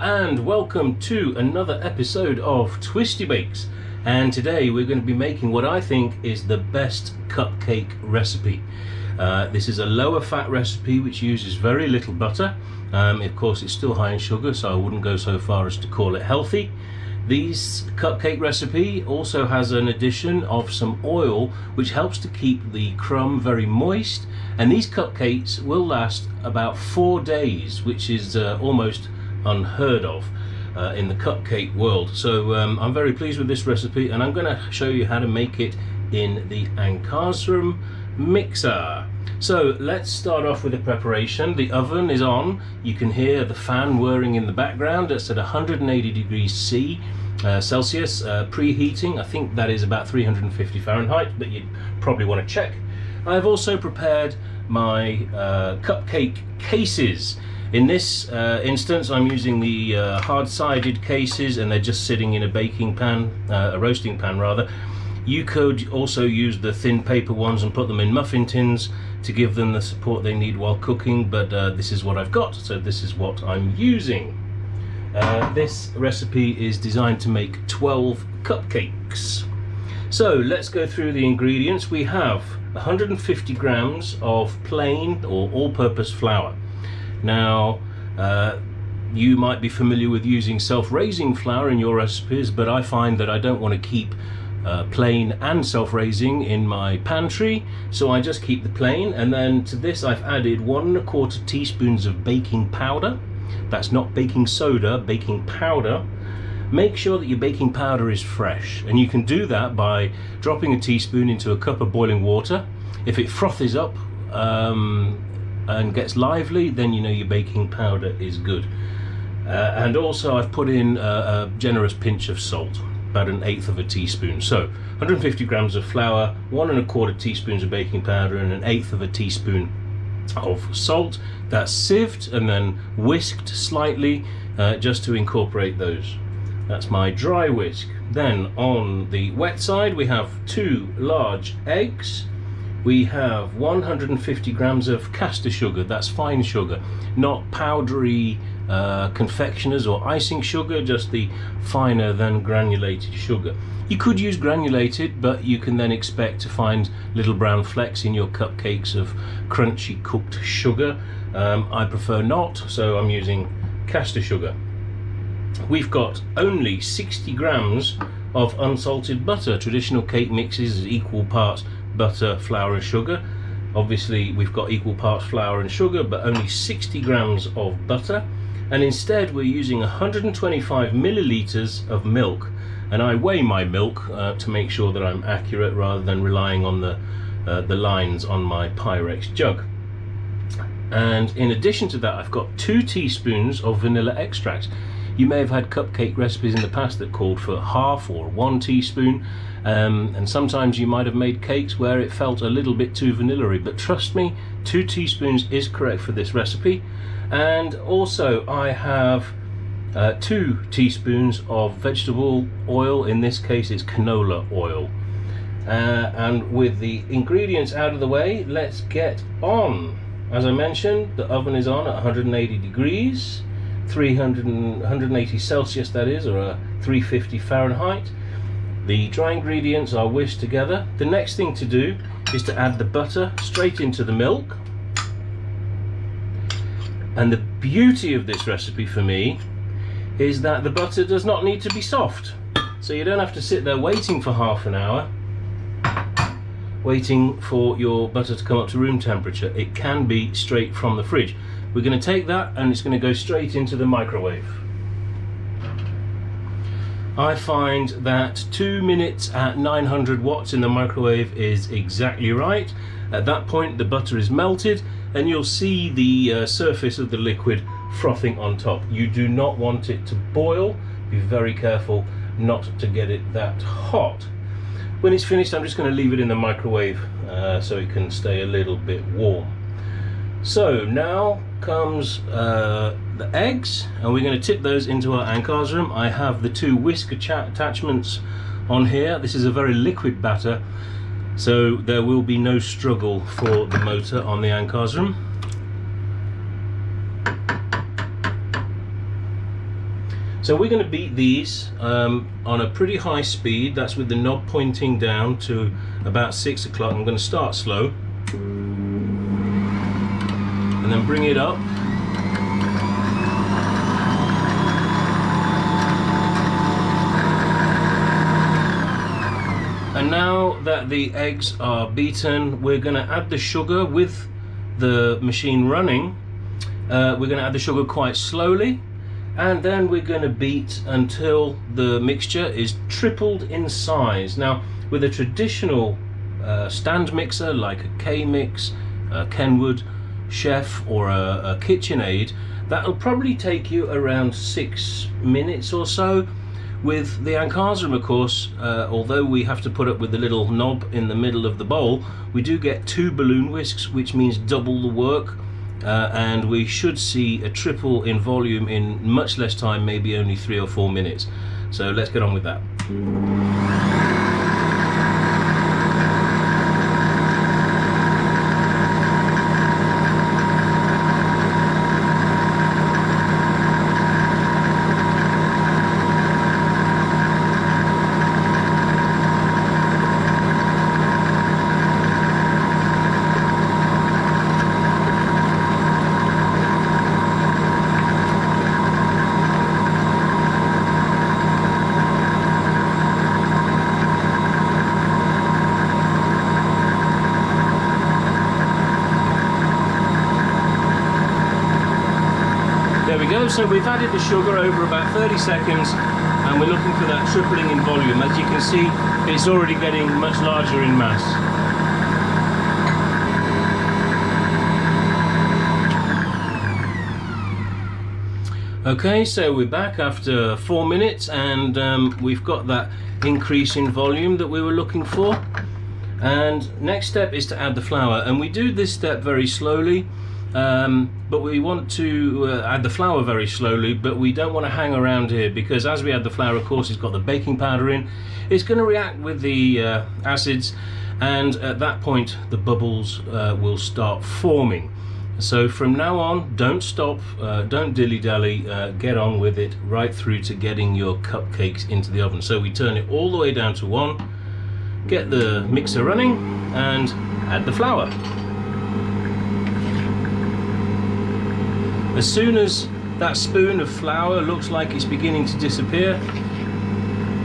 and welcome to another episode of TwistyBakes, and today we're going to be making what I think is the best cupcake recipe. This is a lower fat recipe which uses very little butter. Of course it's still high in sugar, so I wouldn't go so far as to call it healthy. This cupcake recipe also has an addition of some oil which helps to keep the crumb very moist, and these cupcakes will last about 4 days, which is almost unheard of in the cupcake world. So I'm very pleased with this recipe, and I'm going to show you how to make it in the Ankarsrum mixer. So let's start off with the preparation. The oven is on. You can hear the fan whirring in the background. It's at 180 degrees Celsius, preheating. I think that is about 350 Fahrenheit, but you'd probably want to check. I've also prepared my cupcake cases. In this instance, I'm using the hard-sided cases, and they're just sitting in a baking pan, a roasting pan rather. You could also use the thin paper ones and put them in muffin tins to give them the support they need while cooking, but this is what I've got, so this is what I'm using. This recipe is designed to make 12 cupcakes. So let's go through the ingredients. We have 150 grams of plain or all-purpose flour. Now, you might be familiar with using self-raising flour in your recipes, but I find that I don't want to keep plain and self-raising in my pantry, so I just keep the plain. And then to this I've added 1 1/4 teaspoons of baking powder. That's not baking soda, baking powder. Make sure that your baking powder is fresh, and you can do that by dropping a teaspoon into a cup of boiling water. If it froths up and gets lively, then you know your baking powder is good. And also I've put in a generous pinch of salt, about 1/8 teaspoon. So 150 grams of flour, 1 1/4 teaspoons of baking powder, and 1/8 teaspoon of salt. That's sieved and then whisked slightly, just to incorporate those. That's my dry whisk. Then on the wet side we have 2 large eggs. We have 150 grams of caster sugar. That's fine sugar, not powdery confectioners or icing sugar, just the finer than granulated sugar. You could use granulated, but you can then expect to find little brown flecks in your cupcakes of crunchy cooked sugar. I prefer not, so I'm using caster sugar. We've got only 60 grams of unsalted butter. Traditional cake mixes is equal parts butter, flour and sugar. Obviously we've got equal parts flour and sugar, but only 60 grams of butter. And instead we're using 125 milliliters of milk, and I weigh my milk to make sure that I'm accurate rather than relying on the lines on my Pyrex jug. And in addition to that, I've got 2 teaspoons of vanilla extract. You may have had cupcake recipes in the past that called for 1/2 or 1 teaspoon, and sometimes you might have made cakes where it felt a little bit too vanilla-y, but trust me, 2 teaspoons is correct for this recipe. And also I have 2 teaspoons of vegetable oil. In this case it's canola oil. And with the ingredients out of the way, let's get on. As I mentioned, the oven is on at 180 degrees, 180 Celsius that is, or 350 Fahrenheit. The dry ingredients are whisked together. The next thing to do is to add the butter straight into the milk. And the beauty of this recipe for me is that the butter does not need to be soft. So you don't have to sit there waiting for half an hour, waiting for your butter to come up to room temperature. It can be straight from the fridge. We're going to take that and it's going to go straight into the microwave. I find that 2 minutes at 900 watts in the microwave is exactly right. At that point the butter is melted, and you'll see the surface of the liquid frothing on top. You do not want it to boil. Be very careful not to get it that hot. When it's finished, I'm just going to leave it in the microwave so it can stay a little bit warm. So now comes the eggs, and we're going to tip those into our Ankarsrum. I have the 2 whisk attachments on here. This is a very liquid batter, so there will be no struggle for the motor on the Ankarsrum. So we're going to beat these on a pretty high speed. That's with the knob pointing down to about 6 o'clock. I'm going to start slow and then bring it up. And now that the eggs are beaten, we're going to add the sugar with the machine running. We're going to add the sugar quite slowly, and then we're going to beat until the mixture is tripled in size. Now, with a traditional stand mixer like a K-Mix, a Kenwood, Chef, or a KitchenAid, that'll probably take you around 6 minutes or so. With the Ankarsrum, of course, although we have to put up with the little knob in the middle of the bowl, we do get 2 balloon whisks, which means double the work, and we should see a triple in volume in much less time, maybe only 3 or 4 minutes. So let's get on with that. There we go, so we've added the sugar over about 30 seconds and we're looking for that tripling in volume. As you can see, it's already getting much larger in mass. Okay, so we're back after 4 minutes and we've got that increase in volume that we were looking for. And next step is to add the flour, and we do this step very slowly. But we want to add the flour very slowly, but we don't want to hang around here, because as we add the flour, of course, it's got the baking powder in. It's going to react with the acids, and at that point the bubbles will start forming. So from now on, don't stop, don't dilly-dally, get on with it right through to getting your cupcakes into the oven. So we turn it all the way down to 1, get the mixer running, and add the flour. As soon as that spoon of flour looks like it's beginning to disappear,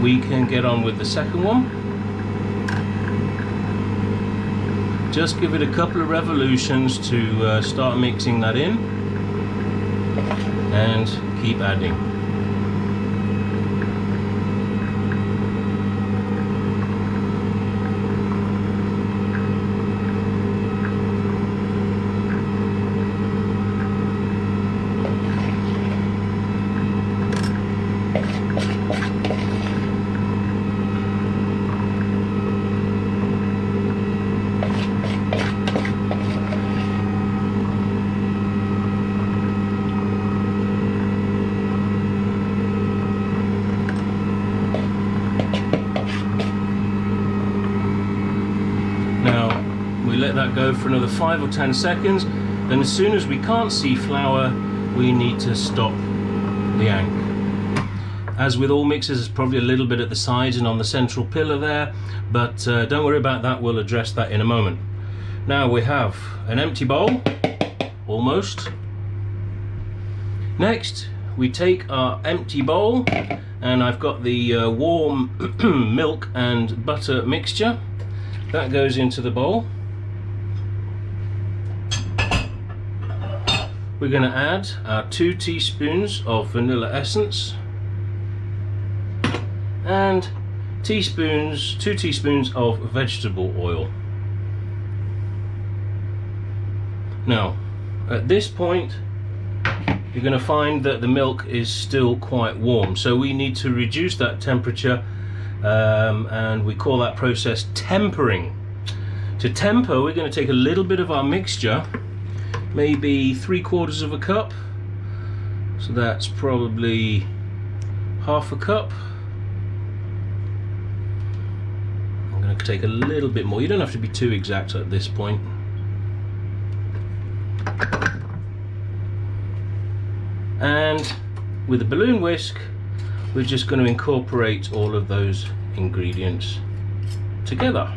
we can get on with the second one. Just give it a couple of revolutions to start mixing that in, and keep adding. Let that go for another 5 or 10 seconds, and as soon as we can't see flour, we need to stop the Ank. As with all mixers, there's probably a little bit at the sides and on the central pillar there, but don't worry about that, we'll address that in a moment. Now we have an empty bowl, almost. Next we take our empty bowl, and I've got the warm milk and butter mixture. That goes into the bowl. We're going to add our 2 teaspoons of vanilla essence and 2 teaspoons of vegetable oil. Now, at this point, you're going to find that the milk is still quite warm, so we need to reduce that temperature, and we call that process tempering. To temper, we're going to take a little bit of our mixture, maybe 3/4 of a cup, so that's probably half a cup. I'm going to take a little bit more, you don't have to be too exact at this point. And with a balloon whisk, we're just going to incorporate all of those ingredients together.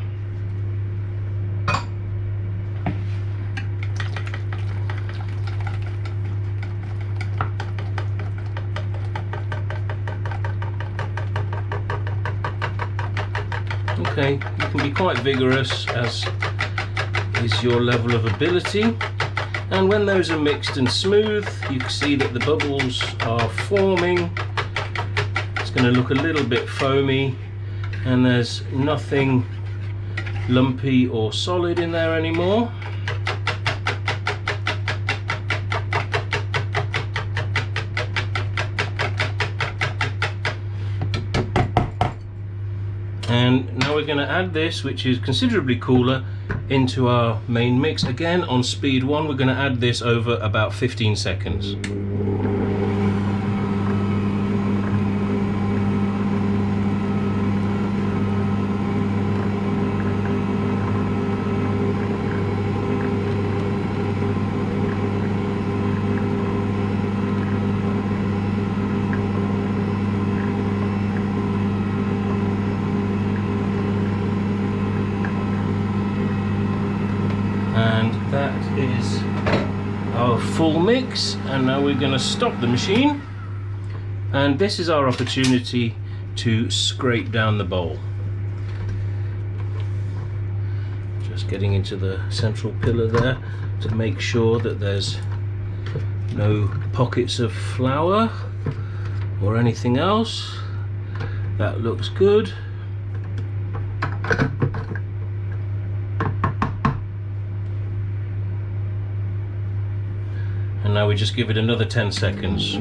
Okay, you can be quite vigorous, as is your level of ability, and when those are mixed and smooth, you can see that the bubbles are forming. It's going to look a little bit foamy, and there's nothing lumpy or solid in there anymore. And now we're going to add this, which is considerably cooler, into our main mix. Again, on speed 1, we're going to add this over about 15 seconds. And that is our full mix, and now we're going to stop the machine, and this is our opportunity to scrape down the bowl. Just getting into the central pillar there to make sure that there's no pockets of flour or anything else. That looks good. And now we just give it another 10 seconds.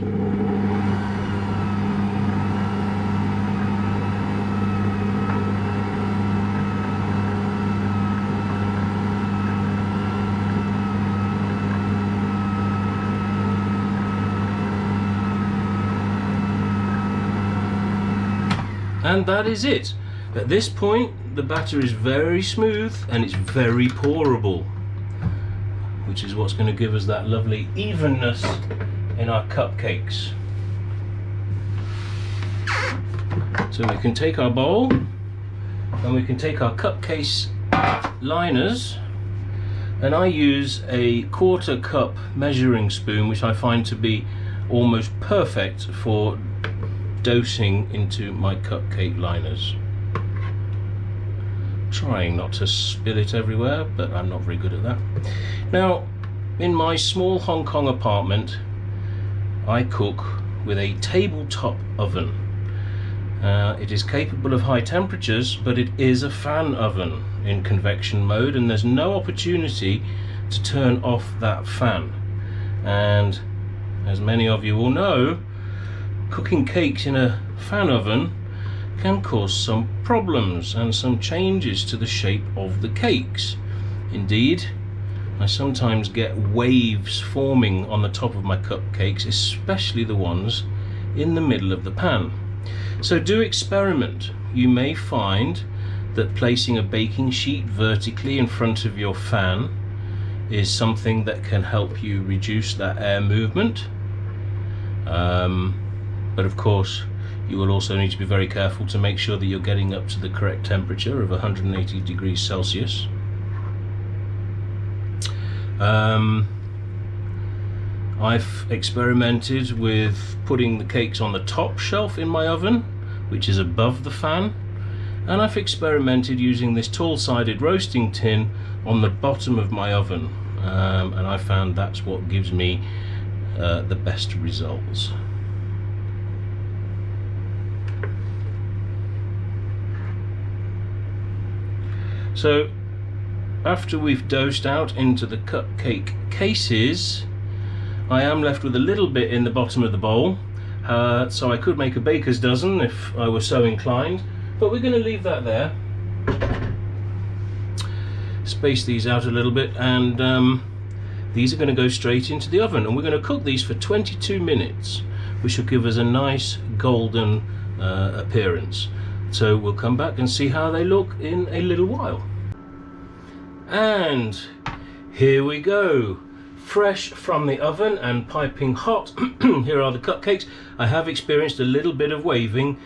And that is it. At this point, the batter is very smooth and it's very pourable, which is what's going to give us that lovely evenness in our cupcakes. So we can take our bowl and we can take our cupcake liners, and I use a 1/4 cup measuring spoon, which I find to be almost perfect for dosing into my cupcake liners. Trying not to spill it everywhere, but I'm not very good at that. Now, in my small Hong Kong apartment, I cook with a tabletop oven. It is capable of high temperatures, but it is a fan oven in convection mode, and there's no opportunity to turn off that fan. And as many of you will know, cooking cakes in a fan oven can cause some problems and some changes to the shape of the cakes. Indeed, I sometimes get waves forming on the top of my cupcakes, especially the ones in the middle of the pan. So do experiment. You may find that placing a baking sheet vertically in front of your fan is something that can help you reduce that air movement. But of course, you will also need to be very careful to make sure that you're getting up to the correct temperature of 180 degrees Celsius. I've experimented with putting the cakes on the top shelf in my oven, which is above the fan, and I've experimented using this tall-sided roasting tin on the bottom of my oven, and I found that's what gives me the best results. So after we've dosed out into the cupcake cases, I am left with a little bit in the bottom of the bowl, so I could make a baker's dozen if I were so inclined, but we're going to leave that there. Space these out a little bit, and these are going to go straight into the oven, and we're going to cook these for 22 minutes, which will give us a nice golden appearance. So we'll come back and see how they look in a little while. And here we go. fresh from the oven and piping hot. Here are the cupcakes. I have experienced a little bit of waving,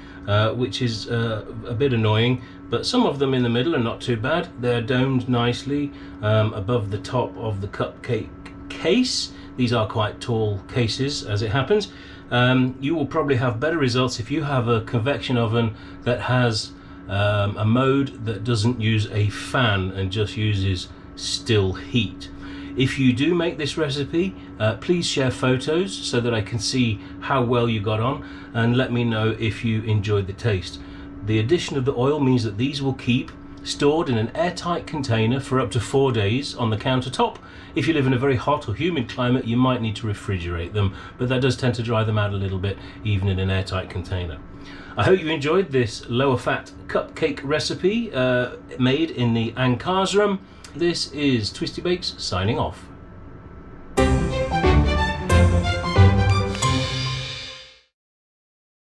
which is a bit annoying, but some of them in the middle are not too bad. They're domed nicely above the top of the cupcake case. These are quite tall cases, as it happens. You will probably have better results if you have a convection oven that has a mode that doesn't use a fan and just uses still heat. If you do make this recipe, please share photos so that I can see how well you got on, and let me know if you enjoyed the taste. The addition of the oil means that these will keep stored in an airtight container for up to 4 days on the countertop. If you live in a very hot or humid climate, you might need to refrigerate them, but that does tend to dry them out a little bit, even in an airtight container. I hope you enjoyed this lower fat cupcake recipe made in the Ankarsrum. This is TwistyBakes signing off.